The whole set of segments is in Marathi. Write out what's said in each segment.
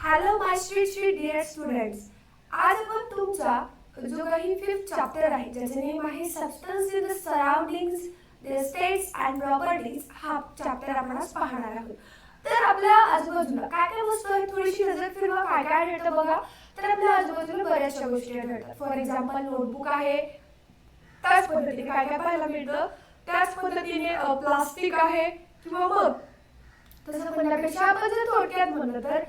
हॅलो माय स्वीट डिअर स्टुडंट्स. आज आपण तुमचा जो काही फिफ्थ चॅप्टर आहे ज्याचे नेम आहे substance in the surroundings the states and properties हा चॅप्टर आपण आज पाहणार आहोत. तर आपल्या आजूबाजूला काय काय वस्तू आहेत थोडीशी नजर फिरवा. काय काय मिळतं बघा. तर आपल्या आजूबाजूला बऱ्याचशा गोष्टी मिळतात. फॉर एक्झाम्पल नोटबुक आहे, त्याच पद्धतीने काय काय पाहायला मिळतं. त्याच पद्धतीने प्लास्टिक आहे किंवा मग तसं म्हणण्यापेक्षा आपण जर थोडक्यात म्हणलं तर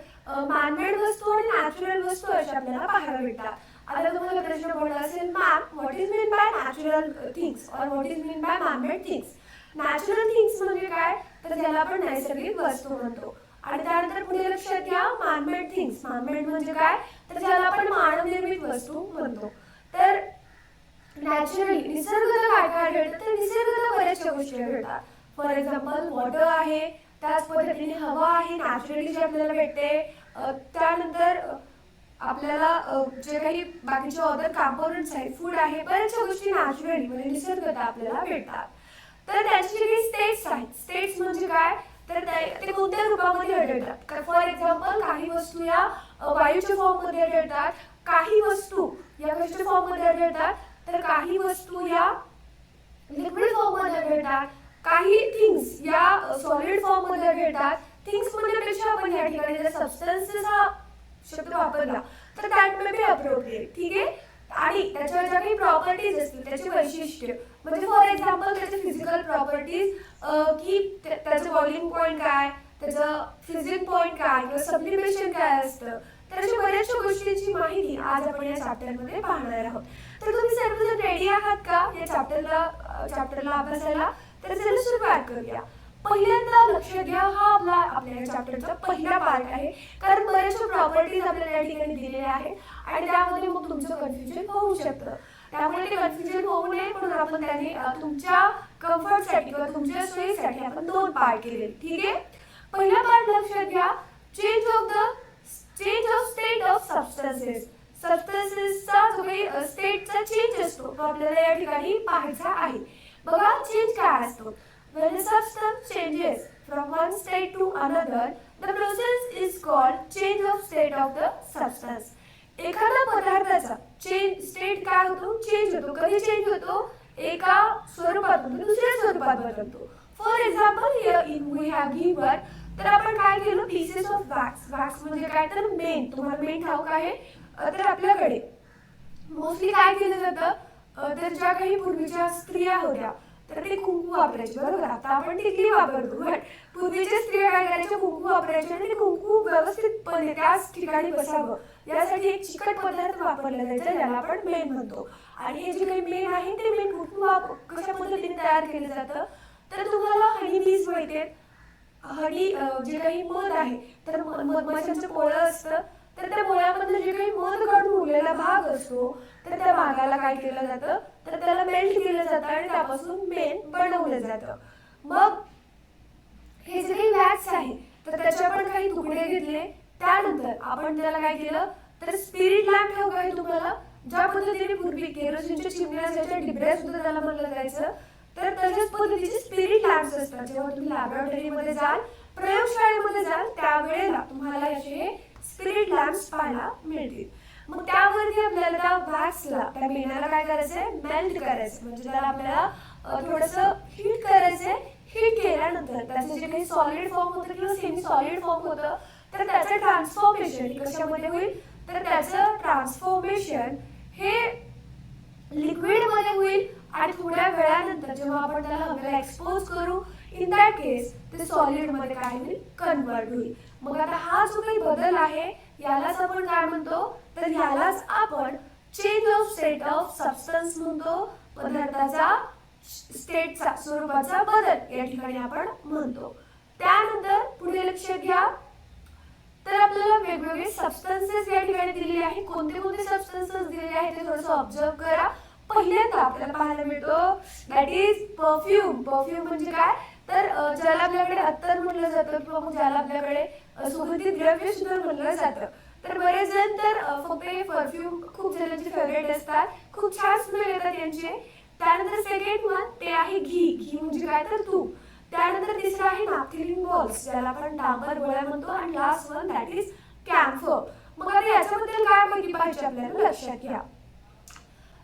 मॅनमेड वस्तू आणि नॅचरल वस्तू अशा आपल्याला पाहायला मिळतात. आता तुम्हाला प्रश्न पडला असेल, ma'am what is mean by natural things और what is mean by manmade things. Natural things म्हणजे काय, तर ज्याला आपण नैसर्गिक वस्तू म्हणतो. आणि त्यानंतर पुढे लक्षात घ्या मॅनमेड थिंग्स. मॅनमेड म्हणजे काय, तर ज्याला आपण मानवनिर्मित वस्तू म्हणतो. तर नॅचरली निसर्गात काय काय घडतं, तर निसर्गात बऱ्याचशा गोष्टी घडतात. फॉर एक्झाम्पल वॉटर आहे, त्याच पद्धतीने हवा आहे नॅचरली जी आपल्याला भेटते. त्यानंतर आपल्याला जे काही बाकीचे अदर कॉम्पोनंट्स आहेत, फूड आहे, बऱ्याचशा गोष्टी नॅचरली म्हणजे निसर्गात आपल्याला भेटतात. तर त्याची जी स्टेट्स आहेत, स्टेट्स म्हणजे काय, तर ते कोणत्या रूपामध्ये आढळतात. फॉर एक्झाम्पल काही वस्तू या वायूच्या फॉर्ममध्ये आढळतात, काही वस्तू या कशा फॉर्ममध्ये आढळतात, तर काही वस्तू या लिक्विड फॉर्ममध्ये आढळतात, काही थिंग्स या सॉलिड फॉर्म मध्ये आढळतात. थिंग्स म्हणण्यापेक्षा आपण या ठिकाणी जर सबस्टन्सेस हा शब्द वापरला तर दॅट मे बी अप्रोप्रिएट. ठीक आहे. आणि त्याच्या ज्या काही प्रॉपर्टीज असतील त्याची वैशिष्ट्य म्हणजे फॉर एक्झाम्पल त्याचे फिजिकल प्रॉपर्टीज की त्याचं बॉइलिंग पॉईंट काय, त्याचं फ्रीजिंग पॉईंट काय किंवा सब्लिमेशन काय असतं, तर अशा बऱ्याचशा गोष्टींची माहिती आज आपण या चॅप्टरमध्ये पाहणार आहोत. तर तुम्ही सर्वजण रेडी आहात का या चॅप्टरला अभ्यासायला? तर चला सुरुवात करूया. पहिल्यांदा लक्षात घ्या हा आपल्या चॅप्टरचा पहिला पार्ट आहे, कारण बऱ्याचशा प्रॉपर्टीज आपल्याला या ठिकाणी दिलेल्या आहेत आणि त्यामध्ये मग तुमचं कन्फ्युजन होऊ शकतं. त्यामुळे ते कन्फ्युजन होऊ नये म्हणून आपण त्याने तुमच्या कम्फर्टसाठी किंवा तुमच्या सोयीसाठी आपण दोन पार्ट केले. ठीक आहे. पहिला पार्ट लक्षात घ्या change of state of substances. सबस्टन्सेसचा जो काही स्टेटचा चेंज असतो तो आपल्याला या ठिकाणी पाहायचा आहे. बघा चेंज काय असतो. When a substance changes from one state to another, the process is called change of state of the substance. एखाद्या पदार्थाचा स्टेट काय होतो, चेंज होतो. कधी चेंज होतो, एका स्वरूपातून दुसऱ्या स्वरूपात बदलतो. For example we have given, तर आपण काय केलं, पीसेस ऑफ वॅक्स. वॅक्स म्हणजे काय, तर मेण. तुम्हाला मेण ठाऊक आहे. तर आपल्याकडे मोस्टली काय केलं जातं, तर ज्या काही पूर्वीच्या स्त्रिया होत्या तर ते कुंकू वापरायचे. बरोबर. आता आपण टिकली वापरतो, पण पूर्वीच्या स्त्रिया काय करायच्या, कुंकू वापरायचे आणि ते कुंकू व्यवस्थितपणे त्याच ठिकाणी बसावं यासाठी एक चिकट पदार्थ वापरला जायचा ज्याला आपण मेण म्हणतो. आणि हे जे काही मेण आहे ते मेण कशा पद्धतीने तयार केलं जातं, तर तुम्हाला हनी बीज माहिती आहेत. हनी जे काही मध आहे, तर मधमाशांचं पोळं असतं, तर त्या पोळ्यामधलं जे काही मध काढून उरलेला भाग असतो तर त्या भागाला काय केलं जातं, तर त्याला मेल्ट केलं जातं आणि त्यापासून मेण बनवलं जातं. मग हे जे काही वॅक्स आहे तर त्याचे आपण काही तुकडे घेतले. त्यानंतर आपण त्याला काय केलं, तर स्पिरिट लॅम्प ठाऊक आहे तुम्हाला. ज्या पद्धतीने पूर्वी केरोसिनच्या चिमण्या असायच्या, डिबऱ्या सुद्धा त्याला म्हणलं जायचं, तर तशाच पद्धतीचे स्पिरिट लॅम्प्स असतात. जेव्हा तुम्ही लॅबोरेटरीमध्ये जाल, प्रयोगशाळेमध्ये जाल, त्यावेळेला तुम्हाला असे स्पिरिट लॅम्प्स पाहायला मिळतील. मग त्यावरती आपल्याला त्या वॅक्सला, त्या मेणाला काय करायचंय, मेल्ट करायचं. म्हणजे त्याला आपल्याला थोडंसं हीट करायचंय. हीट केल्यानंतर त्याचं जे काही सॉलिड फॉर्म होतं किंवा सेमी सॉलिड फॉर्म होतं तर त्याचं ट्रान्सफॉर्मेशन कशामध्ये होईल, तर त्याचं ट्रान्सफॉर्मेशन हे लिक्विडमध्ये होईल आणि थोड्या वेळानंतर जेव्हा आपण त्याला हवेला एक्सपोज करू, इन दॅट केस ते सॉलिड मध्ये काय होईल, कन्वर्ट होईल. मग आता हा जो काही बदल आहे यालाच आपण काय म्हणतो, तर यालाच आपण change of state of substance म्हणतो. पदार्थाचा स्टेटचा स्वरूपाचा बदल या ठिकाणी आपण म्हणतो. त्यानंतर पुढे लक्षात घ्या, तर आपल्याला वेगवेगळे सबस्टन्सेस या ठिकाणी दिलेले आहेत. कोणते कोणते सबस्टन्सेस दिलेले आहेत ते थोडंसं ऑब्झर्व करा. पहिल्यांदा आपल्याला पाहायला मिळतो दॅट इज परफ्यूम. परफ्यूम म्हणजे काय, तर ज्याला आपल्याकडे अत्तर म्हणलं जातं किंवा मग ज्याला आपल्याकडे सुगंधित द्रव्य सुद्धा म्हणलं जातं. तर बरेच जण तर फक्त हे परफ्यूम खूप जणांचे फेवरेट असतात, खूप छान स्मेल येतात यांचे. त्यानंतर सेकंड वन ते आहे घी. घी म्हणजे काय, तर तूप. त्यानंतर तिसरं आहे नॅफ्थलिन बॉल्स ज्याला आपण डांबर गोळ्या म्हणतो. आणि last one that is camphor. मग आता याच्याबद्दल काय माहिती पाहिजे आपल्याला लक्षात घ्या.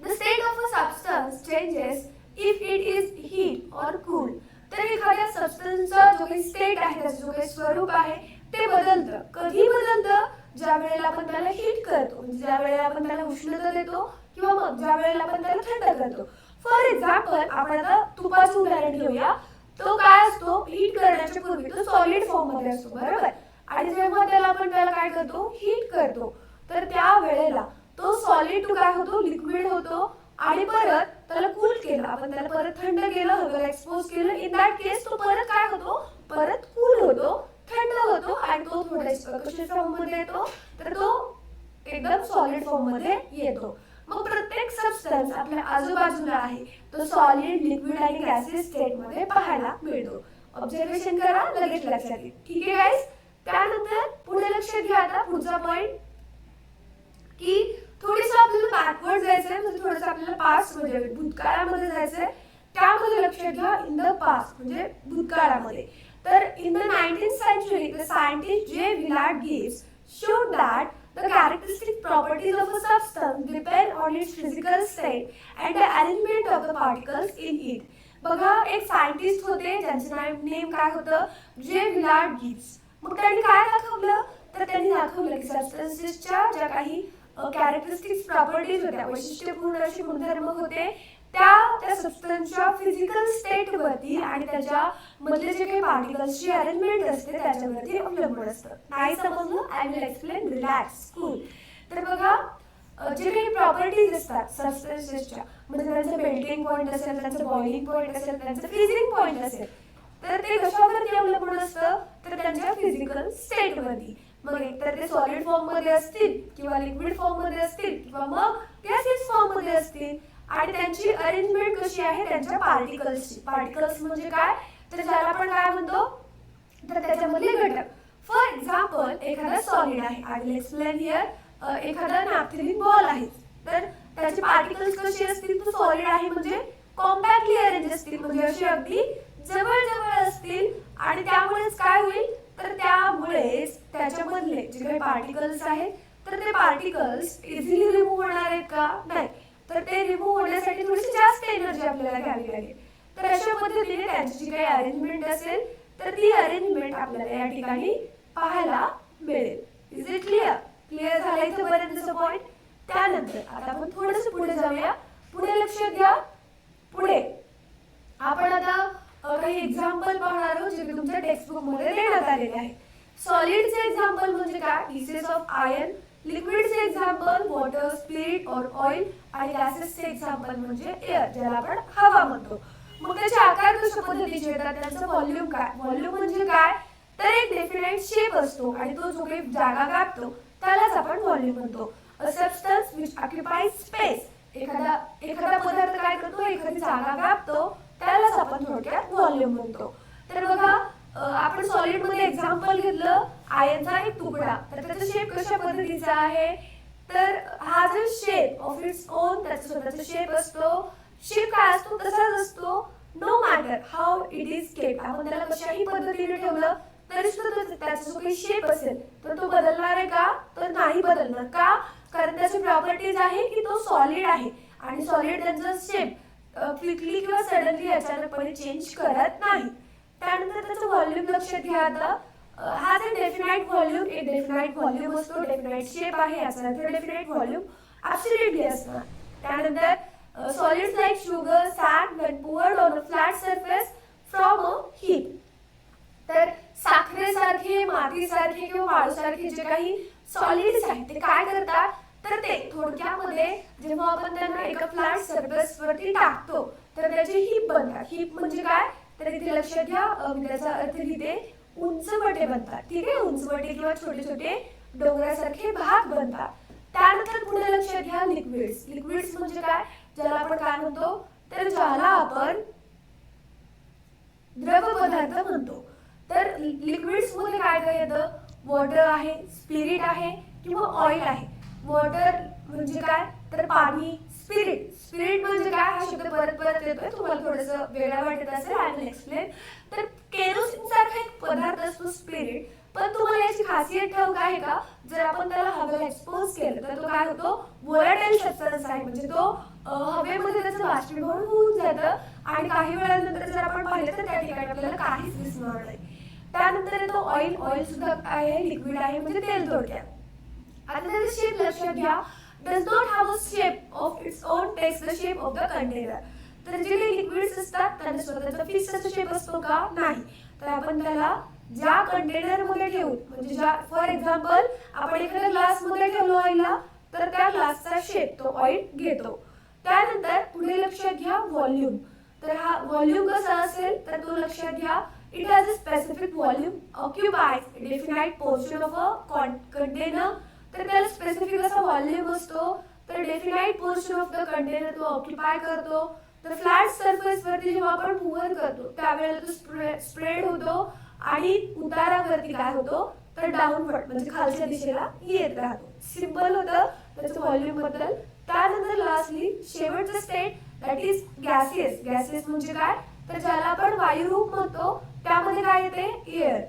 The state of a substance changes if it is heat or cool. तर एखाद्या सबस्टन्सचा जो काही स्टेट आहे, त्याचं जो काही स्वरूप आहे ते बदलतं. कधी बदलतं? ज्या वेळेला आपण त्याला हीट करतो, म्हणजे ज्या वेळेला आपण त्याला उष्णता देतो किंवा मग ज्या वेळेला आपण त्याला थंड करतो. फॉर एक्झाम्पल आपण आता तुपाचं उदाहरण घेऊया. तो काय असतो, हीट करण्याच्या पूर्वी तो सॉलिड फॉर्म मध्ये असतो, बरोबर. आणि जेव्हा त्याला काय करतो, हीट करतो, तर त्या वेळेला तो सॉलिड टू काय होतो, लिक्विड होतो. आणि परत त्याला कूल केलं, आपण त्याला परत थंड केलं, हवेला एक्सपोज केलं, इन दॅट केस तो परत काय होतो, परत कूल होतो, थंड होतो आणि तो थोड्याशा कशा फॉर्म मध्ये येतो, तर तो एकदम सॉलिड फॉर्म मध्ये येतो. मग प्रत्येक सबस्टन्स आपल्या आजूबाजूला आहे तो सॉलिड, लिक्विड आणि गॅसियस स्टेट मध्ये पाहायला मिळतो. ऑब्झर्वेशन करा, लगेच लक्षात येईल. ठीक आहे गाईज. त्यानंतर पुढे लक्षात घ्या. आता पुढचा पॉइंट की थोडीसं आपल्याला बॅकवर्ड जायचंय, म्हणजे थोडंसं आपल्याला पास्ट म्हणजे भूतकाळामध्ये जायचंय. त्यामध्ये लक्षात घ्या, इन द पास्ट म्हणजे भूतकाळामध्ये. तर in the 19th century the scientist J. Willard Gibbs showed that the characteristic properties of a substance depend on its physical state and the arrangement of the particles in it. बघा, एक सायंटिस्ट होते ज्यांचं नेम काय होतं, जे विलार्ड गिब्स. मग त्यांनी काय दाखवलं, तर त्यांनी दाखवलं की सबस्टन्सेसच्या ज्या काही कॅरेक्टरिस्टिक्स प्रॉपर्टीज होत्या, वैशिष्ट्यपूर्ण अशी गुणधर्म होते, त्या सबस्टन्सच्या फिजिकल स्टेट वरती आणि त्याच्या मधले जे काही पार्टिकल्सची अरेंजमेंट असते त्याच्यावरती अवलंबून असतं. नाही समजलं, I will explain, relax, cool. तर बघा, जे काही प्रॉपर्टीज असतात सबस्टन्सेसच्या, म्हणजे त्यांचं मेल्टिंग पॉईंट असेल, त्यांचं बॉइलिंग पॉईंट असेल, त्यांचं फ्रीजिंग पॉईंट असेल, तर ते कशावरती अवलंबून असतं, तर त्यांच्या फिजिकल स्टेटवरती. मग एकतर ते सॉलिड फॉर्म मध्ये असतील किंवा लिक्विड फॉर्म मध्ये असतील किंवा मग गॅसियस फॉर्म मध्ये असतील. आणि त्यांची अरेंजमेंट कशी आहे, त्यांच्या पार्टिकल्सची. पार्टिकल्स म्हणजे काय, तर ज्याला आपण काय म्हणतो, तर त्याच्यामधले घटक. फॉर एक्झाम्पल, एखादा सॉलिड आहे, आय विल एक्सप्लेन हिअर. एखादा नॅपथलिन बॉल आहे, तर त्याचे पार्टिकल्स कसे असतील, तो सॉलिड आहे म्हणजे कॉम्पॅक्टली अरेंज असतील, म्हणजे असे अगदी जवळ जवळ असतील. आणि त्यामुळेच काय होईल, तर त्यामुळेच त्याच्यामधले जे काही पार्टिकल्स आहेत, तर ते पार्टिकल्स इझिली रिमूव्ह होणार आहेत का, नाही. तर ते रिमूव्ह होण्यासाठी थोडीशी जास्त एनर्जी आपल्याला घ्यावी लागेल. तर अशा पद्धतीने त्यांची जी काही अरेंजमेंट असेल, तर ती अरेंजमेंट आपल्याला या ठिकाणी पाहायला मिळेल. Is it clear? क्लिअर झालं इथं पर्यंतचा पॉइंट. त्यानंतर आता आपण थोडंसं पुढे जाऊया. पुढे लक्षात घ्या. पुढे आपण आता काही एक्झाम्पल पाहणार आहोत जे तुमच्या टेक्स्टबुक मध्ये देण्यात आलेले आहे. सॉलिडचे एक्झाम्पल म्हणजे काय, पीसेस ऑफ आयर्न. लिक्विडचे एक्झाम्पल वॉटर, स्पिरिट और ऑइल. आणि गॅसेसचे एक्झाम्पल म्हणजे एअर, ज्याला आपण हवा म्हणतो. मग त्याचे आकार कशा पद्धतीचे येतात, त्याचं व्हॉल्यूम काय. व्हॉल्यूम म्हणजे काय, तर एक डेफिनाइट शेप असतो आणि तो जो काही जागा व्यापतो त्यालाच आपण व्हॉल्यूम म्हणतो. अ सबस्टन्स विच ऑक्युपाइज स्पेस. एखादा पदार्थ काय करतो, एखादी जागा व्यापतो, त्यालाच आपण थोडक्यात व्हॉल्यूम म्हणतो. तर बघा, आपण सॉलिड मध्ये एक्झाम्पल घेतलं आयर्नचा एक तुकडा, तर त्याचा शेप कशा पद्धतीचा आहे, तर हा जो शेप ऑफ इट्स ओन, त्याचा स्वतःचा शेप असतो. शेप काय असतो, तसाच असतो. No matter how it is kept. आपण त्याला कशाही पद्धतीने ठेवलं तरी सुद्धा त्याचा जो काही शेप असेल तर तो बदलणार आहे का, तर नाही बदलणार. का, कारण त्याची प्रॉपर्टीज आहे की तो सॉलिड आहे आणि सॉलिड त्यांचा शेप क्विकली किंवा सडनली अचानकपणे चेंज करत नाही. त्यानंतर त्याचं व्हॉल्यूम लक्षात घ्या. आता हा जे डेफिनाइट व्हॉल्यूम, एक डेफिनाइट व्हॉल्यूम असतो, डेफिनाइट शेप आहे, याचा अर्थ डेफिनाइट व्हॉल्यूम ॲब्सोल्युटली असणार. त्यानंतर solids like sugar, sad when poured on a flat surface from a heap. तर साखरेसारखे, मातीसारखे किंवा वाळूसारखे जे काही सॉलिड्स आहेत ते काय करतात, तर ते थोडक्यामध्ये जेव्हा आपण त्यांना एका फ्लॅट सरफेस वरती टाकतो तर त्याचे हिप बनतात. हिप म्हणजे काय, तर इथे लक्षात घ्या, त्याचा अर्थ लिहिते, उंचवटे बनतात. ठीक आहे, उंचवटे किंवा छोटे छोटे डोंगरासारखे भाग बनतात. त्यानंतर पुढे लक्षात घ्या, लिक्विड्स. लिक्विड्स म्हणजे काय, ज्याला आपण काय म्हणतो, तर ज्याला आपण द्रव पदार्थ म्हणतो. तर लिक्विड्स मध्ये काय काय येतं, वॉटर आहे, स्पिरिट आहे किंवा ऑइल आहे. वॉटर म्हणजे काय, तर पाणी. स्पिरिट म्हणजे काय, हा शब्द परत परत येतोय, तुम्हाला थोडंसं वेगळा वाटत असेल, आय विल एक्सप्लेन. तर केरोसिन सारखा एक पदार्थ असतो स्पिरिट, पण तुम्हाला याची खासियत ठाऊक आहे का, जर आपण त्याला हवेला एक्सपोज केलं तर तो काय होतो, व्होलाटाईल सबस्टन्स आहे, म्हणजे तो हवेमध्ये त्याचं बाष्पीभवन होऊन जातं आणि काही वेळानंतर जर आपण पाहिलं तर त्या ठिकाणी आपल्याला काहीच दिसणार नाही. त्यानंतर येतो ऑइल. ऑइल सुद्धा आहे, लिक्विड आहे, म्हणजे तेल थोडक्यात. आता त्याचा शेप लक्षात घ्या. Does not have a shape of its own, takes the shape of the container. तर जे काही लिक्विड्स असतात त्यांना स्वतःचा फिक्स असा शेप असतो का, नाही. तर आपण त्याला ज्या कंटेनर मध्ये ठेवू, म्हणजे ज्या फॉर एक्झाम्पल आपण एखाद्या ग्लास मध्ये ठेवलो ऑइलला, तर त्या ग्लासचा शेप तो ऑइल घेतो. त्यानंतर पुढे लक्षात घ्या व्हॉल्यूम. तर हा व्हॉल्यूम कसा असेल तर तो लक्षात घ्या. It has a specific volume, occupies a definite portion of a container. तर त्याला स्पेसिफिक असा व्हॉल्यूम असतो, तर definite portion of the container तो ऑक्युपाय करतो. तर फ्लॅट सरफेस वरती जेव्हा आपण मूव्ह करतो त्यावेळेला तो स्प्रेड होतो आणि उतारावरती काय होतो, तर डाऊनवर्ड म्हणजे खालच्या दिशेला येत राहतो. सिंपल होतं त्याचं व्हॉल्यूम बद्दल. त्यानंतर लास्टली शेवटचं state that is gases. Gases म्हणजे काय, तर ज्याला आपण वायुरूप म्हणतो त्यामध्ये काय येते, एअर.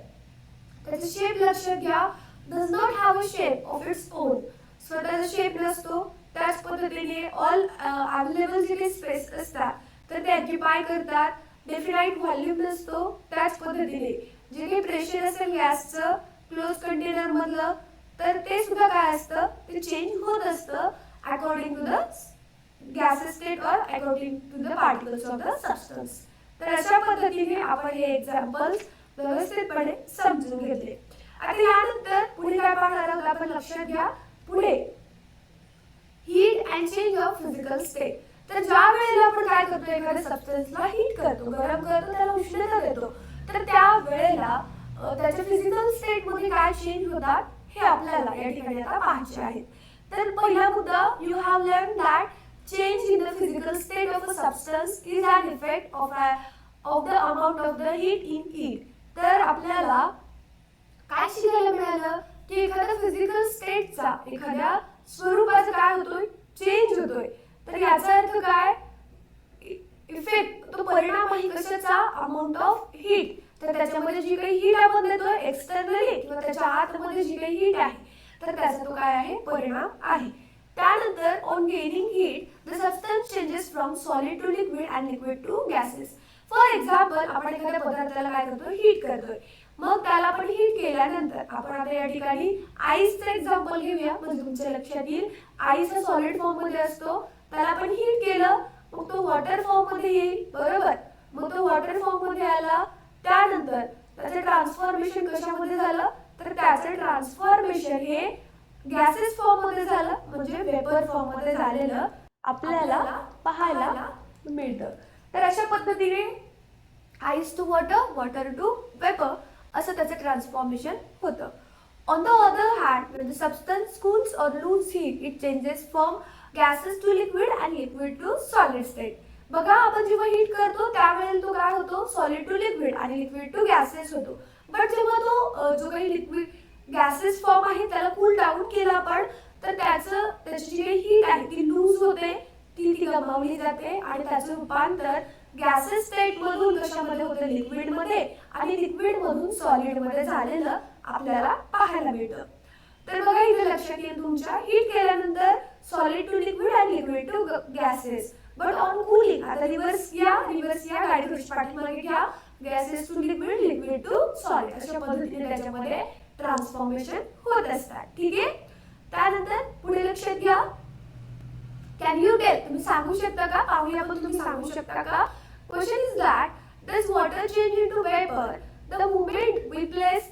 त्याचा शेप लक्षात घ्या. Does not have a shape of its on, स्वतःचा शेप नसतो. त्याच पद्धतीने ऑल अवेलेबल जे काही स्पेस असतात तर ते ऑक्युपाय करतात. डेफिनाइट व्हॉल्यूम नसतो. त्याच पद्धतीने जे काही प्रेशर असेल गॅसचं क्लोज कंटेनर मधलं, तर ते सुद्धा काय असतं, ते चेंज होत असतं according to the gases state और according to the particles of the substance. तर अशा पद्धतीने आपण हे एक्झाम्पल्स व्यवस्थितपणे समजून घेतले. आता यानंतर पुढे काय पाहणार आहोत आपण लक्षात घ्या. पुढे heat and change of physical state. तर ज्या वेळेला आपण काय करतो, एखाद्या सबस्टन्सला हीट करतो, गरम करतो, त्याला उष्णता देतो, तर त्या वेळेला त्याच्या फिजिकल स्टेट मध्ये काय चेंज होतात हे आपल्याला या ठिकाणी आता पाहायचे आहेत. तर पहिला मुद्दा, you have learn that change in the physical state of a substance is an effect of the amount of the heat in it. तर आपल्याला काय शिकायला मिळालं की एखाद्या फिजिकल स्टेटचा, एखाद्या स्वरूपाचा काय होतोय, चेंज होतोय. तर याचा अर्थ काय, इफेक्ट, तो परिणाम आहे कशाचा, अमाउंट ऑफ हीट. तर त्याच्यामध्ये जी काही हीट आपण देतोय एक्सटर्नली किंवा त्याच्या आतमध्ये जी काही हीट आहे तर त्याचा तो काय आहे, परिणाम आहे. त्यानंतर on gaining heat the substance changes from solid to liquid and liquid to gases. For example आपण एखाद्या पदार्थाला काय करतोय, हीट करतोय. मग त्याला आपण हीट केल्यानंतर आपण आता या ठिकाणी आईसचं एक्झाम्पल घेऊया, म्हणजे तुमच्या लक्षात येईल. आईस हा सॉलिड फॉर्म मध्ये असतो, त्याला आपण हीट केलं मग तो वॉटर फॉर्म मध्ये येईल, बरोबर. मग तो वॉटर फॉर्म मध्ये आला, त्यानंतर त्याचं ट्रान्सफॉर्मेशन कशामध्ये झालं, तर त्याचं ट्रान्सफॉर्मेशन हे गॅसेस फॉर्म मध्ये झालं, म्हणजे वेपर फॉर्म मध्ये झालेलं आपल्याला पाहायला मिळतं. तर अशा पद्धतीने ice to water, water to vapour असं त्याचं ट्रान्सफॉर्मेशन होतं. On the other hand, when the substance cools or lose heat, it changes from gases to liquid and liquid to solid state. बघा आपण जेव्हा हीट करतो त्यावेळेला तो काय होतो, सॉलिड टू लिक्विड आणि लिक्विड टू गॅसेस होतो. बट जेव्हा तो जो काही लिक्विड गॅसेस फॉर्म आहे त्याला कूल डाऊन केला आपण, तर त्याची जी काही हीट आहे ती लूज होते, ती गमावली जाते आणि त्याचं रूपांतर गॅसेस स्टेट मधून कशामध्ये होतं, लिक्विड मध्ये, आणि लिक्विड मधून सॉलिड मध्ये झालेलं आपल्याला पाहायला मिळतं. तर बघा इथे लक्षात येईल तुमच्या, हीट केल्यानंतर सॉलिड टू लिक्विड आणि liquid to gases. But on cooling, आता रिव्हर्स या गाडी थोडीशी पाठीमागे घ्या, gases to liquid, liquid to solid, अशा पद्धतीने त्याच्यामध्ये ट्रान्सफॉर्मेशन होत असतात. ठीक आहे. त्यानंतर पुढे लक्षात घ्या. कॅन यू टेल, तुम्ही सांगू शकता का, पाहूया आपण, तुम्ही सांगू शकता का. Question is that does water change into vapor the moment we place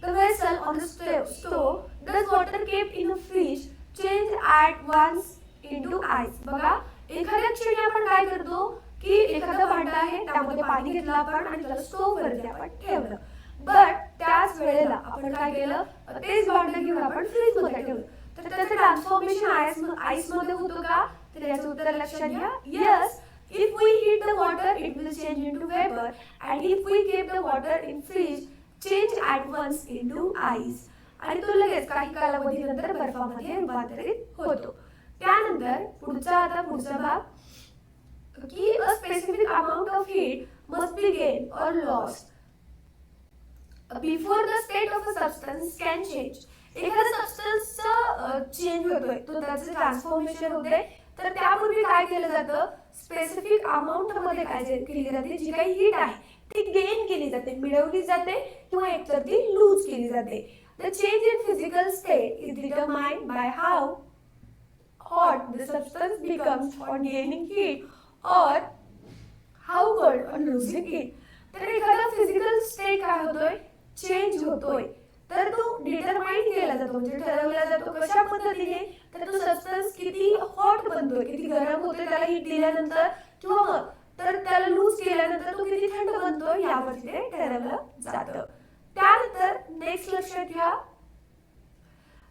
the vessel on the stove? Does water kept in a fridge change at once into ice? बघा एखाद्या क्षणी आपण काय करतो की एखादा भांडा आहे त्यामध्ये पाणी घेतलं आपण आणि त्याला स्टोव वरती आपण ठेवलं, बट त्याच वेळेला आपण काय केलं, तेच भांडं घेऊन आपण फ्रीज मध्ये ठेवलं, तर त्याचं ट्रान्सफॉर्मेशन आईस मध्ये होतं का, तर याचं उत्तर लक्षात घ्या, yes. If we heat the water, it will change into vapor, and if we keep the water in fridge, change at once into ice. आणि तो लगेच काही कालावधीनंतर बर्फामध्ये रूपांतरित होतो. त्यानंतर पुढचा भाग की a specific amount of heat must be gained or lost before the state of a substance can change. एखाद्या सबस्टन्सचा चेंज होतोय, तो त्याचं ट्रान्सफॉर्मेशन होते, तर त्यापूर्वी काय केलं जातं, स्पेसिफिक अमाऊंट मध्ये काय केली जाते, जी काही हीट आहे ती गेन केली जाते, मिळवली जाते, किंवा एकतर ती लूज केली जाते. The change in physical state is determined by how hot the substance becomes on gaining heat or how cold on losing heat. तर एखादा फिजिकल स्टेट काय होतोय, चेंज होतोय, तर तो डिटरमाइन केला जातो, म्हणजे ठरवला जातो कशा पद्धतीने, तर तो सबस्टन्स किती हॉट बनतोय, किती गरम होतोय त्याला हीट दिल्यानंतर, किंवा मग तर त्याला लूज केल्यानंतर तो किती थंड बनतोय, यावरती ते ठरवलं जातं. त्यानंतर नेक्स्ट लक्षात घ्या,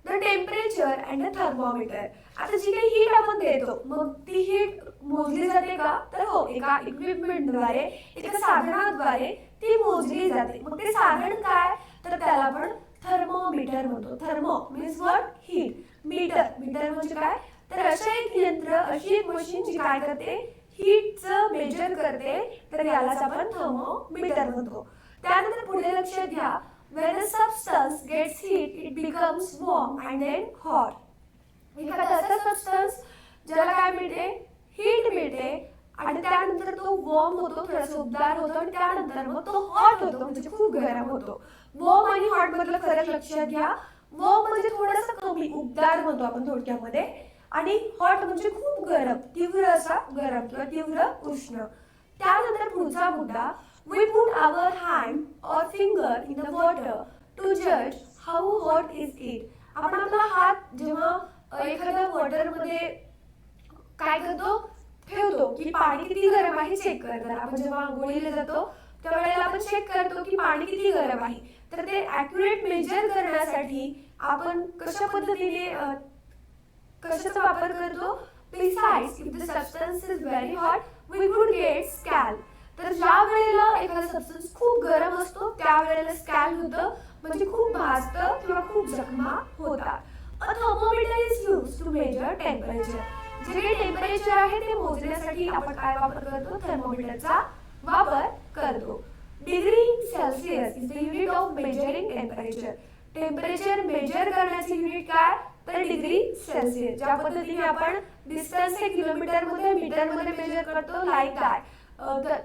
the temperature and the thermometer. आता जी काही हीट आपण देतो, मग ती हीट मोजली जाते का, तर हो, एका इक्विपमेंटद्वारे, एका साधनाद्वारे ती मोजली जाते. मग ते साधन काय, तर त्याला आपण थर्मोमीटर म्हणतो. Thermo means what, heat. Meter, meter म्हणजे काय, तर असं एक यंत्र, अशी एक मशीन जी काय करते, हीटचं मेजर करते, तर यालाच आपण थर्मोमीटर म्हणतो. त्यानंतर पुढे लक्षात घ्या, when a substance gets heat it becomes warm and then hot. एखादा असा सबस्टन्स ज्याला काय मिळते, हीट मिळते, आणि त्यानंतर तो वॉर्म होतो, थोडासा उबदार होतो, आणि त्यानंतर मग तो हॉट होतो, म्हणजे खूप गरम होतो. वॉर्म आणि हॉट मधलं फरक लक्षात घ्या. वॉर्म म्हणजे थोडासा कमी, उबदार म्हणतो आपण थोडक्यामध्ये, आणि हॉट म्हणजे खूप गरम, तीव्र असा गरम किंवा तीव्र उष्ण. त्यानंतर पुढचा मुद्दा, we put our hand or finger in the water to judge how hot is it. आपण आपला हात जेव्हा एखाद्या वॉटर मध्ये काय करतो, ठेवतो, की पाणी किती गरम आहे चेक करतो. आपण जेव्हा आंघोळीला जातो त्यावेळेला आपण चेक करतो की पाणी किती गरम आहे. तर ते ॲक्युरेट मेजर करण्यासाठी आपण कशा पद्धतीने कशाचा वापर करतो, besides if the substance is very hot we could get scald. तर ज्या वेळेला एखादा सबस्टन्स खूप गरम असतो त्यावेळेला स्कॅल्ड होतं, म्हणजे खूप भाजतं किंवा खूप जखमा होतात. A thermometer is used to measure temperature. जे काही टेम्परेचर आहे ते मोजण्यासाठी आपण काय वापर करतो, थर्मोमीटरचा वापर करतो. Degree Celsius is the unit of measuring temperature. Temperature measure करण्याचे युनिट काय, तर डिग्री सेल्सिअस. ज्या पद्धतीने आपण डिस्टन्स हे किलोमीटर मध्ये, मीटर मध्ये मेजर करतो, लाईक दॅट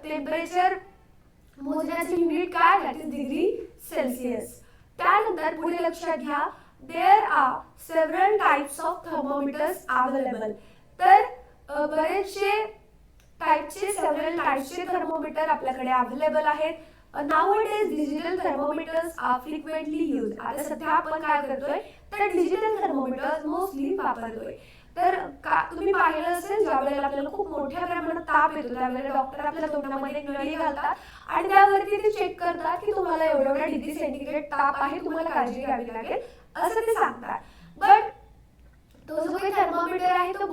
टेम्परेचर मोजण्याचे युनिट काय, दॅट इज डिग्री सेल्सिअस. त्यानंतर पुढे लक्षात घ्या, there are several types of thermometers available. तर बरेचसे टाइपचे, सेव्हरल टाइप्सचे थर्मोमीटर आपल्याकडे अवेलेबल आहेत. Nowadays digital thermometers are frequently use. आता सध्या आपण काय करतोय, तर डिजिटल थर्मोमीटर्स मोस्टली वापरतोय. तर तुम्ही पाहिलं असेल, ज्या वेळेला आपल्याला खूप मोठ्या प्रमाणात ताप येतो त्यावेळेला डॉक्टर आपल्या तोंडामध्ये एक नळी घालतात आणि त्यावरती ते चेक करतात की तुम्हाला एवढ्या डिग्री सेंटीग्रेड ताप आहे, तुम्हाला काळजी घ्यावी लागेल, असं ते सांगतात. बट तो जो काही थर्मोमीटर आहे तो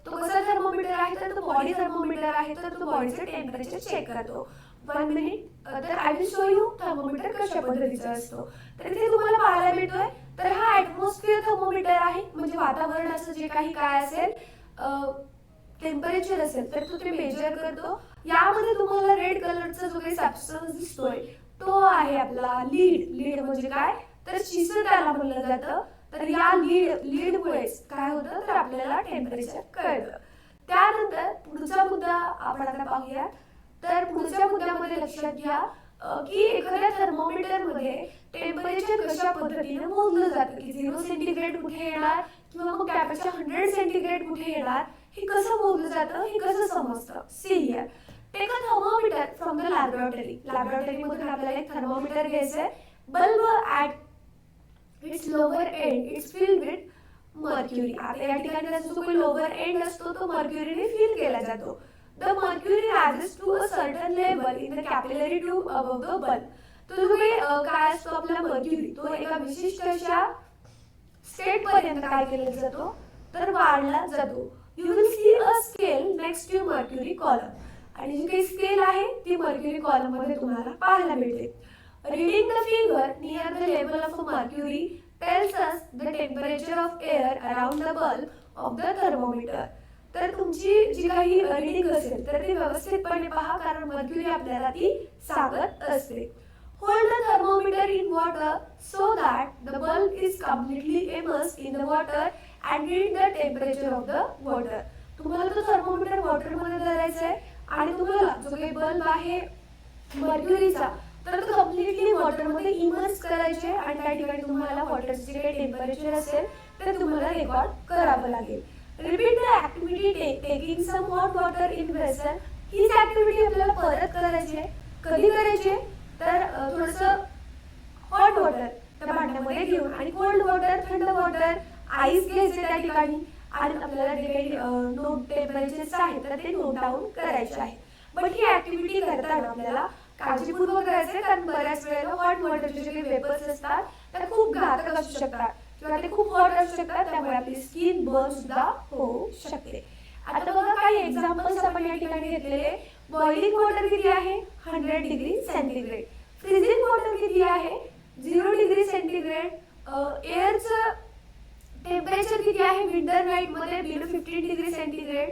कसा थर्मोमीटर आहे, तर तो बॉडी थर्मोमीटर आहे, तर तो बॉडीचं टेम्परेचर चेक करतो. 1 मिनिट, तर I will show you thermometer कशा पद्धतीचा असतो. तर इथे तुम्हाला पाहायला मिळतोय, तर हा ॲटमॉस्फिअर थर्मोमीटर आहे, म्हणजे वातावरणाचं जे काही काय असेल टेम्परेचर असेल तर तो ते मेजर करतो. यामध्ये तुम्हाला रेड कलरचा जो काही सबस्टन्स दिसतोय तो आहे आपला लीड. लीड म्हणजे काय, तर शिसं त्याला म्हणलं जातं. तर या लीडमुळे काय होतं, तर आपल्याला टेम्परेचर कळतं. त्यानंतर पुढचा मुद्दा आपण आता पाहूया. तर पुढच्या मुद्द्यामध्ये लक्षात घ्या की एखाद्या थर्मोमीटर मध्ये टेम्परेचर कशा पद्धतीने मोजलं जातं, की 0 सेंटीग्रेड कुठे येणार किंवा मग त्यापेक्षा 100 सेंटीग्रेड कुठे येणार, हे कसं मोजलं जातं, हे कसं समजतं. See here, take a thermometer from the laboratory. Laboratory मधून आपल्याला एक थर्मोमीटर घ्यायचंय. Bulb at its lower end its filled with mercury. आता या ठिकाणी त्याचा जो काही लोअर एंड असतो तो मर्क्युरीने फिल केला जातो. The mercury rises to a certain level in the capillary tube above the bulb. तो जो काही काय असतो आपला मर्क्युरी, तो एका विशिष्ट अशा स्टेट पर्यंत काय केला जातो, तर वाढला जातो. You will see a scale next to mercury column. आणि जी काही स्केल आहे ती मर्क्युरी कॉलम मध्ये तुम्हाला पाहायला मिळते. Reading the figure near the level of a mercury tells us the temperature of air around the bulb of the thermometer. तर तुमची जी काही रीडिंग असेल तर ती व्यवस्थितपणे पहा, कारण मर्क्युरी आपल्याला ती सांगत असते. Hold the thermometer in water so that the bulb is completely immersed in the water and read the temperature of the water. तुम्हाला तो थर्मोमीटर वॉटर मध्ये धरायचा आहे आणि तुम्हाला जो काही बल्ब आहे मर्क्युरीचा तर तो कम्प्लिटली वॉटर मध्ये इमर्स करायचे आणि त्या ठिकाणी तुम्हाला वॉटरचे जे काही टेम्परेचर असेल ते तुम्हाला रेकॉर्ड करावं लागेल. Repeat the activity taking some hot water in vessel. हीच ऍक्टिव्हिटी आपल्याला परत करायची आहे. कधी करायची आहे तर थोडंसं हॉट वॉटर त्या भांड्यामध्ये घेऊन आणि कोल्ड वॉटर थंड वॉटर आईस घ्यायचे त्या ठिकाणी आणि आपल्याला जे काही नोट टेम्परेचर आहे तर ते नोट डाऊन करायचे आहे. बट ही ऍक्टिव्हिटी करताना आपल्याला काळजीपूर्वक करायचे कारण बऱ्याच वेळेला हॉट वॉटरचे जे काही वेपर्स असतात त्या खूप घातक असू शकतात किंवा ते खूप हॉट असू शकतात त्यामुळे आपली स्किन बर्न सुद्धा होऊ शकते. आता बघा काही एक्झाम्पल्स आपण या ठिकाणी घेतलेले. बॉइलिंग वॉटर किती आहे 100 डिग्री सेंटीग्रेड. फ्रीजिंग वॉटर किती आहे 0 डिग्री सेंटीग्रेड. एअरचं टेम्परेचर किती आहे विंटर नाईट मध्ये बिलो 15 डिग्री सेंटीग्रेड.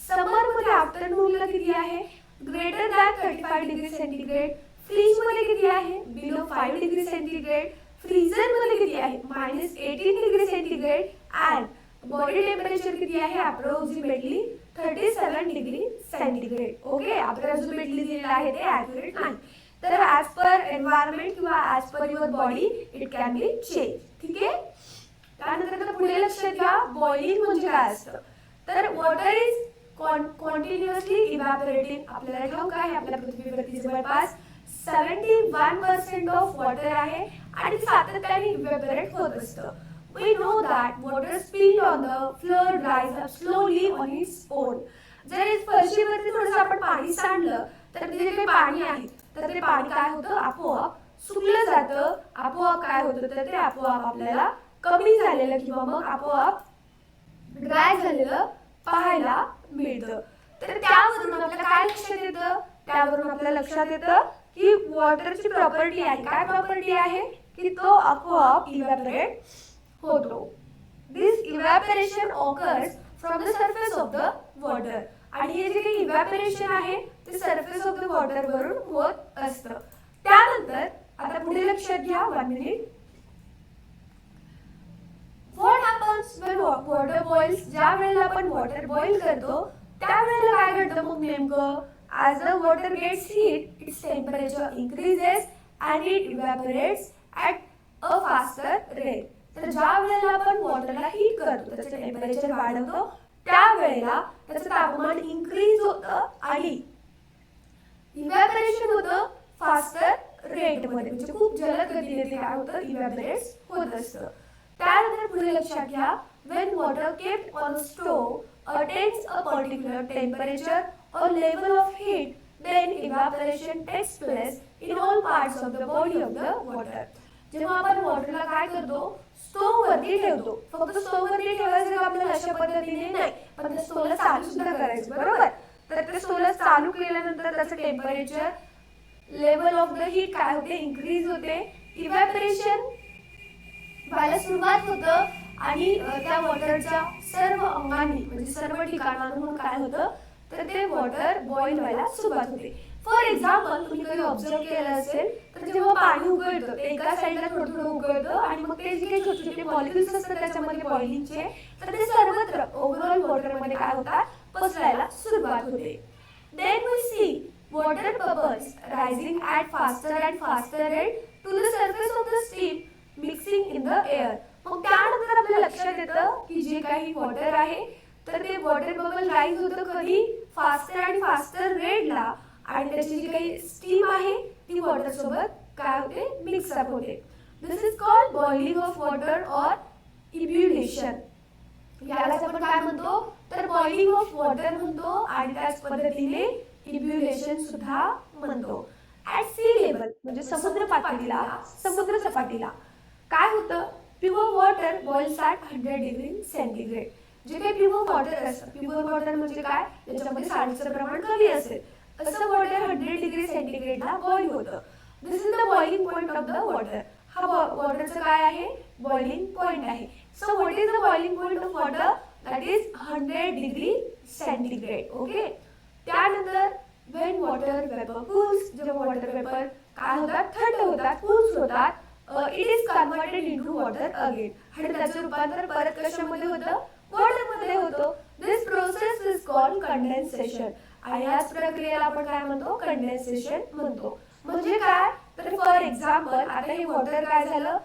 समर मध्ये आफ्टरनूनला किती आहे greater than 35 degree centigrade. Fridge मध्ये किती आहे बिलो 5 डिग्री सेंटीग्रेड. फ्रीझर मध्ये किती आहे -18 degree centigrade. And body temperature किती आहे approximately 37 degree centigrade. Okay approximately दिलेलं आहे ते ॲक्युरेट नाही. तर ॲज पर एन्व्हायरमेंट किंवा as per your body it can be change. ठीक आहे. त्यानंतर पुढे लक्षात घ्या बॉइलिंग म्हणजे काय असतं तर वॉटर इज कॉन्टिन्युअसली इव्हॅपोरेटिंग. आपल्याला ठाऊक आहे आपल्या पृथ्वीवरती जवळपास 71% ऑफ वॉटर आहे आणि सातत्याने इव्हॅपोरेट होत असतं. We know that water spilled on the floor dries up slowly on its own. जर फरशीवरती थोडंसं आपण पाणी सांडलं तर ते जे काही पाणी आहे तर ते पाणी काय होतं आपोआप सुकलं जातं. आपोआप काय होतं तर ते आपोआप आपल्याला कमी झालेलं किंवा मग आपोआप ड्राय झालेलं पाहायला मिळतं. तर त्यावरून आपल्याला काय लक्षात येतं त्यावरून आपल्याला लक्षात येतं की वॉटरची प्रॉपर्टी आहे. काय प्रॉपर्टी आहे की तो आपोआप इव्हॅपोरेट होतो. This evaporation occurs from the surface of the water. आणि हे जे काही इव्हॅपोरेशन आहे ते सरफेस ऑफ द वॉटर वरून होत असतं. त्यानंतर आता पुढे लक्षात घ्या 1 minute. What happens when water boils. ज्या वेळेला आपण वॉटर बॉईल करतो त्यावेळेला काय घडतं मग नेमकं as the water gets heat its temperature increases and it evaporates at a faster rate. तर ज्या वेळेला आपण वॉटरला हीट करतो त्याचं टेम्परेचर वाढवतो त्यावेळेला त्याचं तापमान इन्क्रीज होतं आणि इव्हॅपोरेशन होतं फास्टर रेट मध्ये म्हणजे खूप जलद गतीने ते काय होतं इव्हॅपोरेट्स होत असतं. त्यानंतर पुढे लक्षात घ्या when water kept on a stove attains a particular temperature or level of heat then evaporation takes place in all parts of the body of the water. जेव्हा आपण वॉटरला काय करतो स्टोव्ह वरती ठेवतो. फक्त स्टोव्ह वरती ठेवायचं का आपल्याला अशा पद्धतीने नाही पण त्या स्टोव्हला चालू सुद्धा करायचं बरोबर. तर त्या स्टोव्हला चालू केल्यानंतर त्याचं temperature level of the heat काय होते इन्क्रीज होते. इव्हॅपोरेशन व्हायला सुरुवात होतं आणि त्या वॉटरच्या सर्व अंगांनी म्हणजे सर्व ठिकाणांहून काय होतं तर ते वॉटर बॉईल व्हायला सुरुवात होते. फॉर एक्झाम्पल तुम्ही कधी ऑब्झर्व केलं असेल तर जेव्हा पाणी उकळतं ते एका साईडला थोडं थोडं उकळतं आणि मग ते जे काही छोटे छोटे मॉलिक्युल्स असतात त्याच्यामध्ये बॉइलिंगचे तर ते सर्वत्र ओव्हरऑल वॉटरमध्ये काय होतात पसरायला सुरुवात होते. Then we see water bubbles rising at faster and faster rate to the surface of the steam mixing in the air. मग त्यानंतर आपल्याला लक्षात येतं की जे काही वॉटर आहे तर ते वॉटर बबल राईज होतं कधी फास्टर आणि फास्टर रेटला आणि त्याची जी काही स्टीम आहे ती वॉटर सोबत काय होते मिक्सअप होते. This is called boiling of water or ebullition. यालाच आपण काय म्हणतो तर बॉइलिंग ऑफ वॉटर म्हणतो आणि त्याच पद्धतीने इब्युलेशन सुद्धा म्हणतो. ऍट सी लेवल म्हणजे समुद्र सपाटीला काय होतं pure water boils at 100 degree centigrade. जे काही प्युअर वॉटर असतं प्युअर वॉटर म्हणजे काय त्याच्यामध्ये साल्टचं प्रमाण कमी असेल असं वॉटर 100 डिग्री सेंटीग्रेडला बॉईल होतं. This is the boiling point of the water. हा वॉटरचं काय आहे बॉइलिंग पॉइंट आहे. So what is the boiling point of water that is 100 degree centigrade. Okay. त्यानंतर when water vapor cools जेव्हा वॉटर वेपर काय होतात, थंड होतात, कूल्स होतात, it is converted into water again, आणि त्याचं रूपांतर परत कशामध्ये होतं, वॉटर मध्ये होतं. This process is called condensation, आणि याच प्रक्रियेला आपण काय म्हणतो, कंडेन्सेशन म्हणतो. म्हणजे काय, तर फॉर एक्झाम्पल आता हे वॉटर काय झालं,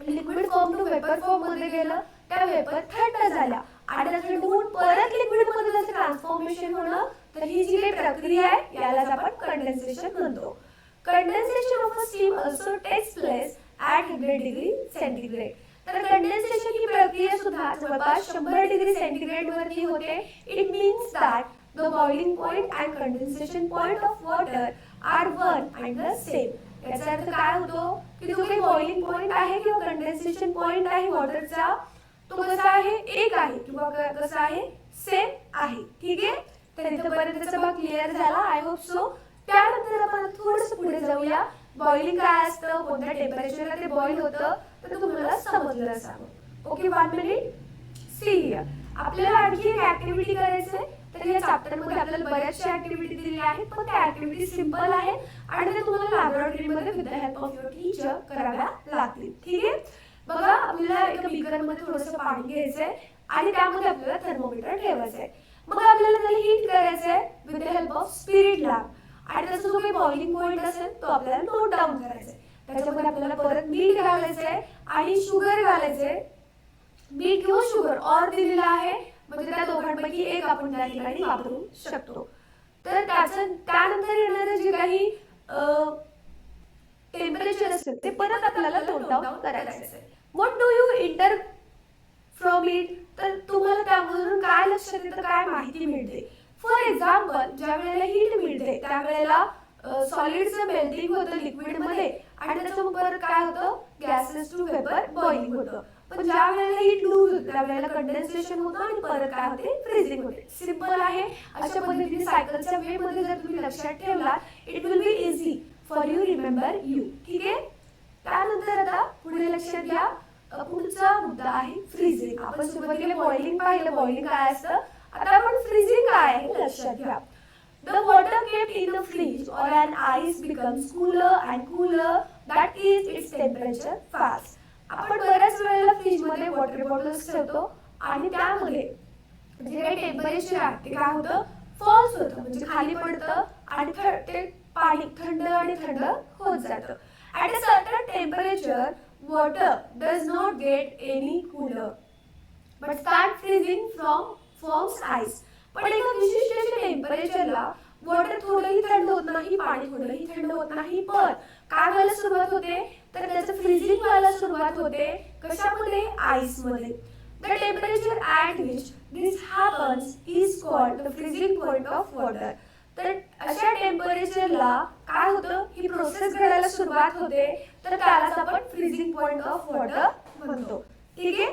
liquid form to vapour form मध्ये गेलं, त्या वेपर थंड झाल्या आणि त्या थंड होऊन परत लिक्विड मध्ये त्याचं ट्रान्सफॉर्मेशन होणं, तर ही जी काही प्रक्रिया आहे यालाच आपण कंडेन्सेशन म्हणतो. Condensation of a steam also takes place at 100 degree centigrade. तर कंडेन्सेशन ही प्रक्रिया सुद्धा जवळपास 100 डिग्री सेंटीग्रेड वरती होते. It means that the boiling point and condensation point of water are one and the same. याचा अर्थ काय होतो की जो काही बॉइलिंग पॉइंट आहे किंवा कंडेन्सेशन पॉइंट आहे वॉटरचा, तो कसा आहे, एक आहे किंवा कसा आहे, सेम आहे. ठीक आहे, तर इथपर्यंतचा भाग क्लिअर झाला, आय होप सो. त्यानंतर आपण थोडंसं पुढे जाऊया. बॉइलिंग काय असतं, कोणत्या टेम्परेचरला ते बॉईल होतं, तर तुम्हाला समजलं असावं. Okay, 1 minute. सी, आपल्याला आणखी एक ऍक्टिव्हिटी करायची आहे. तर या चॅप्टर मध्ये आपल्याला बऱ्याचशा ऍक्टिव्हिटी दिलेल्या आहेत, पण त्या ऍक्टिव्हिटी सिंपल आहेत आणि त्या तुम्हाला लॅबोरेटरी मध्ये with the help of your teacher कराव्या लागतील. ठीक आहे, बघा आपल्याला एका बीकर मध्ये थोडंसं पाणी घ्यायचंय आणि त्यामध्ये आपल्याला थर्मोमीटर ठेवायचंय. मग आपल्याला त्याला हीट करायचंय with the help of spirit lamp, आणि त्याचा जो काही बॉइलिंग पॉइंट असेल तो आपल्याला नोट डाऊन करायचा आहे. त्याच्यामध्ये आपल्याला परत मीठ घालायचंय आणि शुगर घालायचंय. मीठ किंवा शुगर ऑर दिलेला आहे, म्हणजे त्या दोघांपैकी एक आपण त्या ठिकाणी वापरू शकतो. तर त्यानंतर येणारे जे काही टेम्परेचर असेल ते परत आपल्याला नोट डाऊन करायचं आहे. What do you inter from it, तर तुम्हाला त्यामधून काय लक्षात येतं, काय माहिती मिळते. फॉर एक्झाम्पल, ज्या वेळेला हीट मिळते त्यावेळेला सॉलिडचं मेल्टिंग होतं लिक्विड मध्ये आणि त्याच्यामुळे परत काय होतं, गॅसेस टू वेपर बॉइलिंग होतं. पण ज्या वेळेला हीट लूज होते त्यावेळेला कंडेन्सेशन होतं आणि परत काय होते, फ्रीजिंग होते. सिंपल आहे. अशा पद्धतीने सायकलच्या वे मध्ये जर तुम्ही लक्षात ठेवला, it will be easy for you remember you. ठीक आहे, त्यानंतर आता पुढे लक्षात घ्या, पुढचा मुद्दा आहे फ्रीजिंग. आपण सुरुवातीला बॉइलिंग पाहिलं, बॉइलिंग काय असतं, आता आपण फ्रीजिंग काय आहे लक्षात घ्या. The water kept in the fridge or an ice becomes cooler and cooler, that is its temperature fast. आपण बऱ्याच वेळेला फ्रीज मध्ये वॉटर बॉटल्स ठेवतो आणि त्यामध्ये जे काही टेम्परेचर आहे ते काय होतं, फॉल्स होतं, म्हणजे खाली पडतं आणि ते पाणी थंड आणि थंड होत जातं. At a certain temperature, water does not get any cooler but start freezing forms ice. पण एका विशिष्ट टेम्परेचरला वॉटर थोडंही थंड होत नाही, पाणी थोडंही थंड होत नाही, पण काय व्हायला सुरुवात होते, तर त्याचं फ्रीजिंग व्हायला सुरुवात होते. कशामध्ये, आईस मध्ये. The temperature at which this happens is called the freezing point of water. तर अशा टेम्परेचरला काय होतं, ही प्रोसेस घडायला सुरुवात होते, तर त्यालाच आपण फ्रीजिंग पॉइंट ऑफ वॉटर म्हणतो. ठीक आहे,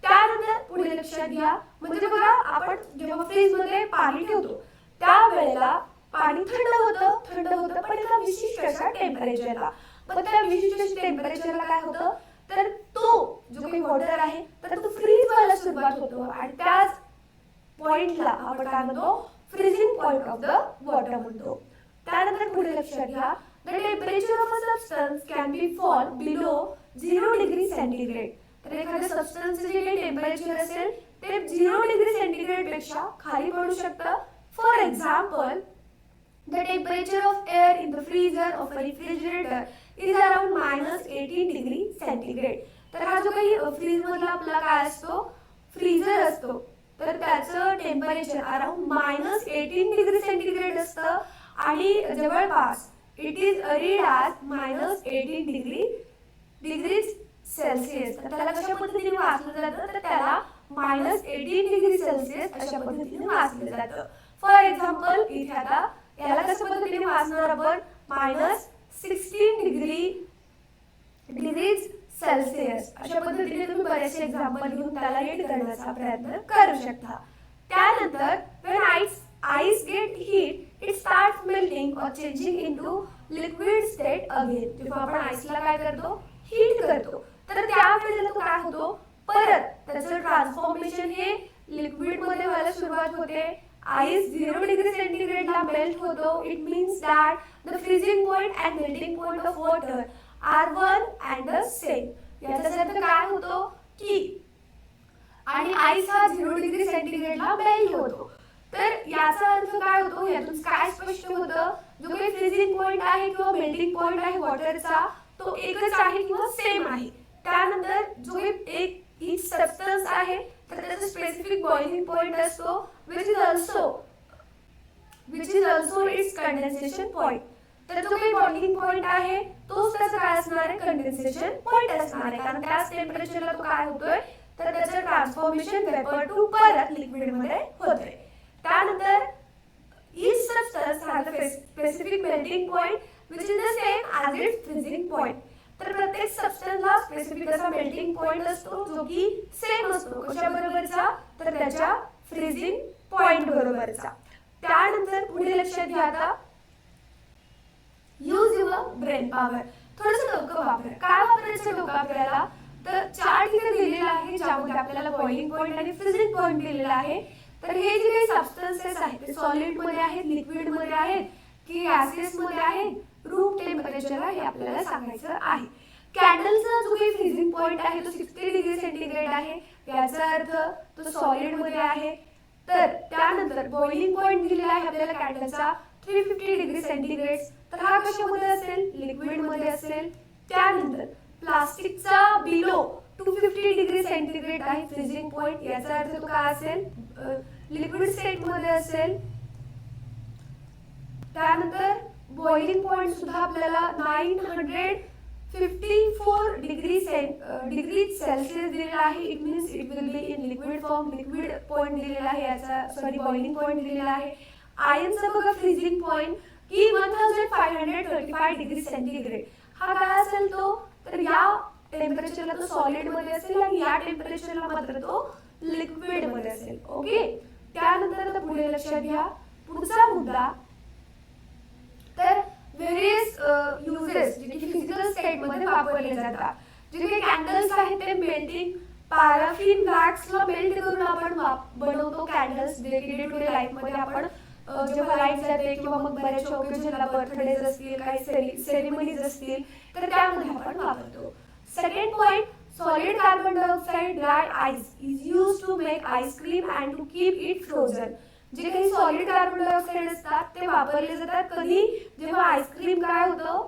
त्यानंतर पुढे लक्षात घ्या, म्हणजे बघा आपण जेव्हा फ्रीज मध्ये पाणी ठेवतो त्यावेळेला पाणी थंड होतं पण एका विशिष्ट अशा टेम्परेचरला. पण त्या विशिष्ट टेम्परेचरला काय होतं, तर तो जो काही वॉटर आहे तर तो फ्रीज व्हायला सुरुवात होतो आणि त्याच पॉइंटला आपण काय म्हणतो, freezing point of the water म्हणतो. त्यानंतर पुढे लक्षात घ्या, the temperature of a substance can be fall below 0 degree centigrade. तर एखाद्या सबस्टन्सचे जे काही टेम्परेचर असेल ते 0 डिग्री सेंटीग्रेड पेक्षा खाली पडू शकतं. For example, the temperature of air in the freezer of a refrigerator is around -18 degree centigrade. तर हा जो काही फ्रीज मधला आपला काय असतो, फ्रीजर असतो, तर त्याचं टेम्परेचर अराउंड -18 डिग्री सेंटीग्रेड असतं आणि जवळपास it is read as -18 degrees Celsius. तर त्याला कशा पद्धतीने वाचलं जातं, तर त्याला -18 डिग्री सेल्सिअस अशा पद्धतीने वाचलं जातं. फॉर एक्झाम्पल, इथे आता याला कशा पद्धतीने वाचणार आपण, -16 डिग्रीज सेल्सिअस अशा पद्धतीने तुम्ही बरेचसे एक्झाम्पल घेऊन त्याला रीड करण्याचा प्रयत्न करू शकता. त्यानंतर when ice get heat it starts melting or changing into liquid state again. जेव्हा आपण आईसला काय करतो, हीट करतो, तर त्यावेळेला तो काय होतो, परत त्याचं ट्रान्सफॉर्मेशन हे लिक्विड मध्ये व्हायला सुरुवात होते आईस 0 डिग्री सेंटीग्रेडला मेल्ट होतो, it means that the freezing point and melting point of water are one and the same. याचा अर्थ काय होतो की आणि आईस हा 0 डिग्री सेंटीग्रेडला मेल्ट होतो. तर याचा अर्थ काय होतो, यातून काय स्पष्ट होतं, जो काही फ्रीजिंग पॉइंट आहे किंवा मेल्टिंग पॉइंट आहे वॉटरचा तो एकच आहे किंवा सेम आहे. त्यानंतर जो काही एक सबस्टन्स आहे तर त्याचा स्पेसिफिक बॉइलिंग पॉइंट असतो which is also its condensation point. तर जो काही बॉइलिंग पॉइंट आहे तोच त्याचा काय असणार आहे, कंडेन्सेशन पॉइंट असणार आहे, कारण त्याच टेम्परेचरला तो काय होतोय तर त्याचं ट्रान्सफॉर्मेशन वेपर टू परत लिक्विड मध्ये होतोय. त्यानंतर each substance has a specific melting point which is the same as its freezing point. तर प्रत्येक सबस्टन्सला स्पेसिफिक असा मेल्टिंग पॉइंट असतो जो की सेम असतो कशा बरोबरचा तर त्याच्या फ्रीजिंग पॉइंट बरोबरचा. त्यानंतर पुढे लक्षात घ्या, आता यूज युअर ब्रेन पॉवर. थोडंसं डोकं वापरा. काय वापरायचं डोकं आपल्याला, तर 4 ठिकाणी दिलेलं आहे ज्यामध्ये आपल्याला बॉइलिंग पॉइंट आणि फ्रीजिंग पॉइंट दिलेला आहे. तर हे जे काही सबस्टन्सेस आहेत ते सॉलिड मध्ये आहेत, लिक्विड मध्ये आहेत की गॅसेस मध्ये आहेत, रूम टेम्परेचरला हे आपल्याला सांगायचं आहे. कॅन्डलचा जो काही फ्रीजिंग पॉइंट आहे तो 60 डिग्री सेंटीग्रेड आहे, याचा अर्थ तो सॉलिड मध्ये आहे. तर त्यानंतर बॉइलिंग पॉइंट दिलेला आहे आपल्याला कॅन्डलचा 350 डिग्री सेंटीग्रेड, तर हा कशामध्ये असेल, लिक्विड मध्ये असेल. त्यानंतर प्लास्टिकचा बिलो 250 डिग्री सेंटीग्रेड आहे फ्रीजिंग पॉइंट, याचा अर्थ तो काय असेल, लिक्विड स्टेट मध्ये असेल. त्यानंतर बॉइलिंग पॉइंट सुद्धा आपल्याला 954 डिग्री सेल्सिअस दिलेला आहे, it means it will be in liquid form. Liquid point दिलेला आहे, याचा बॉइलिंग पॉइंट दिलेला आहे. आयनचा बघा फ्रीजिंग पॉइंट की 1535 डिग्री सेंटीग्रेड, हा काय असेल तो, तर या टेम्परेचरला तो सॉलिड मध्ये असेल आणि या टेम्परेचरला मात्र तो लिक्विड मध्ये असेल. ओके. त्यानंतर आता पुढे लक्षात घ्या, पुढचा मुद्दा, तर व्हेरियस युजेस जे की फिजिकल स्टेट मध्ये वापरले जातात. जे काही कॅन्डल्स आहेत ते मेल्टिंग पॅराफिन वॅक्सला मेल्ट करून आपण बनवतो candles. Day to day life मध्ये आपण जेव्हा लाईट जाते किंवा मग बऱ्याचशा ओकेजनला बर्थडेज असतील, काही सेरेमनीज असतील तर त्यामध्ये आपण वापरतो. Second point, solid carbon dioxide dry ice is used to make ice cream and to keep it frozen. जे काही सॉलिड कार्बन डायऑक्साइड असतात ते वापरले जातात कधी, जेव्हा आईस्क्रीम काय होतं,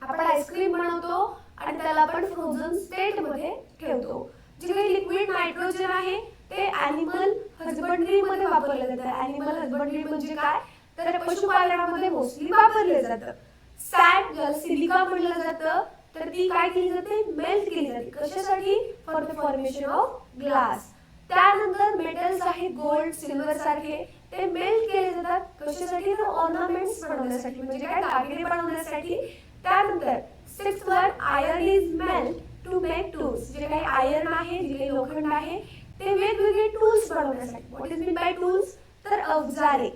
आपण आईस्क्रीम बनवतो आणि त्याला आपण फ्रोझन स्टेट मध्ये ठेवतो. जे काही लिक्विड नायट्रोजन आहे ते ॲनिमल हजबंडरी मध्ये वापरले जातं. ॲनिमल हजबंडरी म्हणजे काय, तर पशुपालनामध्ये मोस्टली वापरले जातं. सॅड ज्याला सिलिका म्हटलं जातं, तर ती काय केली जाते, मेल्ट केली जाते. कशासाठी, for the formation of glass. त्यानंतर मेटल्स आहेत गोल्ड सिल्वर सारखे, ते मेल्ट केले जातात कशासाठी, तर ऑर्नामेंट्स बनवण्यासाठी, म्हणजे काय, दागिने बनवण्यासाठी. त्यानंतर 6th one, iron is melt to make tools. जे काही आयर्न आहे, जे काही लोखंड आहे ते वेगवेगळे टूल्स बनवण्यासाठी. What is mean bye tools, तर अवजारे.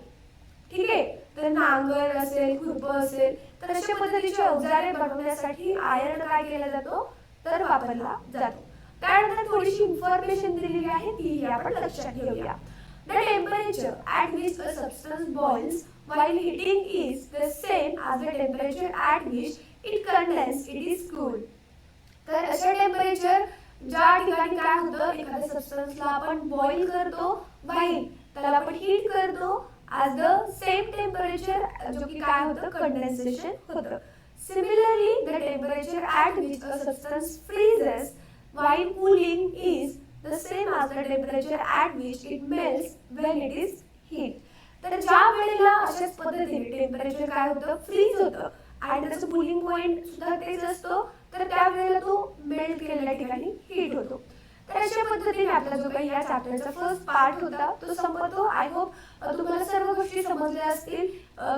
ठीक आहे, तर नांगर असेल, खुरपं असेल, तर अशा पद्धतीचे अवजारे बनवण्यासाठी आयर्न काय केला जातो, तर वापरला जातो. त्यानंतर थोडीशी इन्फॉर्मेशन दिलेली आहे ती आपण लक्षात घेऊया. The temperature at which a substance boils while heating is the same as the temperature at which it condenses it is cooled. तर अशा टेम्परेचर ज्या ठिकाणी काय होतं, एखाद्या सबस्टन्सला आपण बॉईल करतो while त्याला आपण हीट करतो, as the same temperature जो की काय होतं, कंडेन्सेशन होतं. Similarly, the temperature at which a substance freezes while cooling is the same as the temperature at which it melts when it is heat. तर ज्या वेळेला अशाच पद्धतीने टेम्परेचर काय होतं, फ्रीज होतं आणि त्याचं कूलिंग पॉइंट सुद्धा तेच असतो, तर त्यावेळेला तो मेल्ट केलेल्या ठिकाणी हीट होतो. तर अशा पद्धतीने आपला जो काही या चॅप्टरचा फर्स्ट पार्ट होता तो संपतो. आय होप तुम्हाला सर्व गोष्टी समजल्या असतील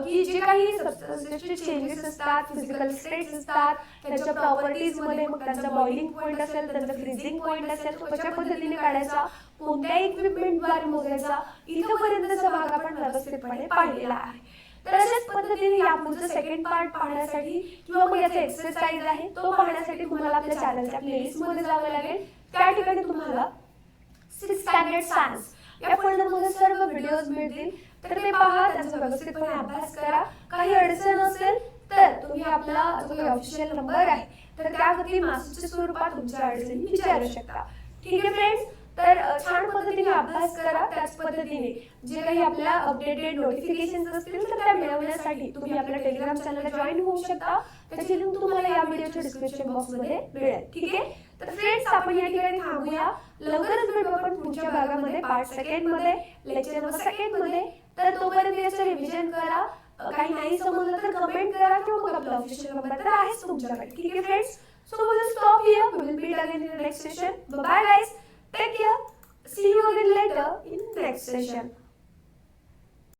की जे काही सबस्टन्सचे चेंजेस असतात, फिजिकल स्टेट्स असतात, त्यांच्या प्रॉपर्टीज मध्ये, मग त्यांचा बॉइलिंग पॉइंट असेल, त्यांचा फ्रीजिंग पॉइंट असेल, तो कशा पद्धतीने काढायचा, कोणत्या इक्विपमेंटद्वारे मोजायचा, इथपर्यंतचा भाग आपण व्यवस्थितपणे पाहिलेला आहे. तर अशाच पद्धतीने या पुढचं सेकंड पार्ट पाहण्यासाठी किंवा मग याचा एक्सरसाइज आहे तो पाहण्यासाठी तुम्हाला आपल्या चॅनलच्या प्लेलिस्ट मध्ये जावं लागेल. त्या ठिकाणी तुम्हाला 6th स्टँडर्ड सायन्स या फोल्डरमध्ये सर्व व्हिडिओज मिळतील, तर ते पहा, त्याचा व्यवस्थितपणे अभ्यास करा. काही अडचण असेल तर तुम्ही आपला जो काही ऑफिशियल नंबर आहे तर त्यावरती मेसेजच्या स्वरूपात तुमच्या अडचणी विचारू शकता. ठीक आहे फ्रेंड्स, तर छान पद्धतीने अभ्यास करा. त्याच पद्धतीने जे काही आपल्या अपडेटेड नोटिफिकेशन्स असतील तर त्या मिळवण्यासाठी तुम्ही आपल्या टेलिग्राम चॅनलला जॉईन होऊ शकता. त्याची लिंक तुम्हाला या व्हिडिओच्या डिस्क्रिप्शन बॉक्समध्ये मिळेल. ठीक आहे, तर फ्रेंड्स आपण या ठिकाणी थांबूया. लवकरच भेटू आपण पुढच्या भागामध्ये, पार्ट सेकंड मध्ये, लेक्चर नंबर सेकंड मध्ये. तर तोपर्यंत याचं रिव्हिजन करा. काही नाही समजलं तर कमेंट करा किंवा मग आपला ऑफिशियल नंबर तर आहेच तुमच्याकडे. ठीक आहे friends, so we will stop here. We will meet again in the next session. Bye bye guys, take care, see you again later in next session.